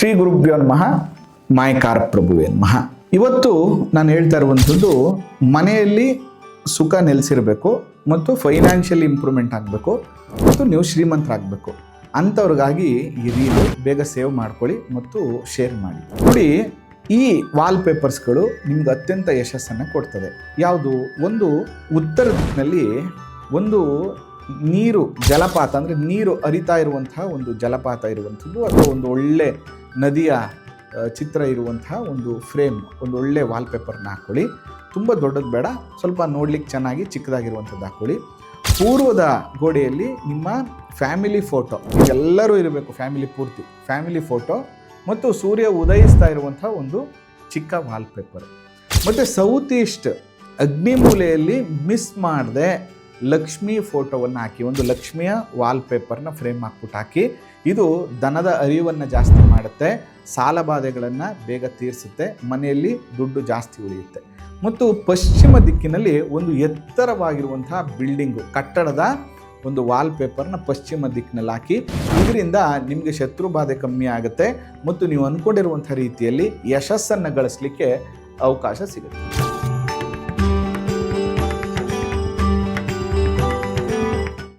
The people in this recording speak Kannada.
ಶ್ರೀ ಗುರುಭ್ಯೋ ನಮಃ. ಮಾಯಕಾರ ಪ್ರಭುವೇ ನಮಃ. ಇವತ್ತು ನಾನು ಹೇಳ್ತಾ ಇರುವಂಥದ್ದು ಮನೆಯಲ್ಲಿ ಸುಖ ನೆಲೆಸಿರಬೇಕು ಮತ್ತು ಫೈನಾನ್ಷಿಯಲ್ ಇಂಪ್ರೂವ್ಮೆಂಟ್ ಆಗಬೇಕು ಮತ್ತು ನೀವು ಶ್ರೀಮಂತರಾಗಬೇಕು ಅಂಥವ್ರಿಗಾಗಿ ಈ ರೀಲು ಬೇಗ ಸೇವ್ ಮಾಡ್ಕೊಳ್ಳಿ ಮತ್ತು ಶೇರ್ ಮಾಡಿ. ನೋಡಿ, ಈ ವಾಲ್ಪೇಪರ್ಸ್ಗಳು ನಿಮ್ಗೆ ಅತ್ಯಂತ ಯಶಸ್ಸನ್ನು ಕೊಡ್ತದೆ. ಯಾವುದು? ಒಂದು ಉತ್ತರ ದಿಕ್ಕಿನಲ್ಲಿ ಒಂದು ನೀರು ಜಲಪಾತ, ಅಂದರೆ ನೀರು ಹರಿತಾ ಇರುವಂತಹ ಒಂದು ಜಲಪಾತ ಇರುವಂಥದ್ದು, ಅಥವಾ ಒಂದು ಒಳ್ಳೆ ನದಿಯ ಚಿತ್ರ ಇರುವಂತಹ ಒಂದು ಫ್ರೇಮ್, ಒಂದು ಒಳ್ಳೆ ವಾಲ್ಪೇಪರ್ನ ಹಾಕ್ಕೊಳ್ಳಿ. ತುಂಬ ದೊಡ್ಡದು ಬೇಡ, ಸ್ವಲ್ಪ ನೋಡ್ಲಿಕ್ಕೆ ಚೆನ್ನಾಗಿ ಚಿಕ್ಕದಾಗಿರುವಂಥದ್ದು ಹಾಕ್ಕೊಳ್ಳಿ. ಪೂರ್ವದ ಗೋಡೆಯಲ್ಲಿ ನಿಮ್ಮ ಫ್ಯಾಮಿಲಿ ಫೋಟೋ, ಎಲ್ಲರೂ ಇರಬೇಕು, ಫ್ಯಾಮಿಲಿ ಫೋಟೋ ಮತ್ತು ಸೂರ್ಯ ಉದಯಿಸ್ತಾ ಇರುವಂಥ ಒಂದು ಚಿಕ್ಕ ವಾಲ್ಪೇಪರ್. ಮತ್ತು ಸೌತ್ ಈಸ್ಟ್ ಅಗ್ನಿಮೂಲೆಯಲ್ಲಿ ಮಿಸ್ ಮಾಡದೆ ಲಕ್ಷ್ಮಿ ಫೋಟೋವನ್ನು ಹಾಕಿ, ಒಂದು ಲಕ್ಷ್ಮಿಯ ವಾಲ್ಪೇಪರ್ನ ಫ್ರೇಮ್ ಹಾಕ್ಬಿಟ್ಟು ಹಾಕಿ. ಇದು ಧನದ ಅರಿವನ್ನು ಜಾಸ್ತಿ ಮಾಡುತ್ತೆ, ಸಾಲಬಾಧೆಗಳನ್ನು ಬೇಗ ತೀರಿಸುತ್ತೆ, ಮನೆಯಲ್ಲಿ ದುಡ್ಡು ಜಾಸ್ತಿ ಉಳಿಯುತ್ತೆ. ಮತ್ತು ಪಶ್ಚಿಮ ದಿಕ್ಕಿನಲ್ಲಿ ಒಂದು ಎತ್ತರವಾಗಿರುವಂತಹ ಬಿಲ್ಡಿಂಗು, ಕಟ್ಟಡದ ಒಂದು ವಾಲ್ಪೇಪರ್ನ ಪಶ್ಚಿಮ ದಿಕ್ಕಿನಲ್ಲಿ ಹಾಕಿ. ಇದರಿಂದ ನಿಮಗೆ ಶತ್ರುಬಾಧೆ ಕಮ್ಮಿ ಆಗುತ್ತೆ ಮತ್ತು ನೀವು ಅಂದ್ಕೊಂಡಿರುವಂಥ ರೀತಿಯಲ್ಲಿ ಯಶಸ್ಸನ್ನು ಗಳಿಸಲಿಕ್ಕೆ ಅವಕಾಶ ಸಿಗುತ್ತೆ.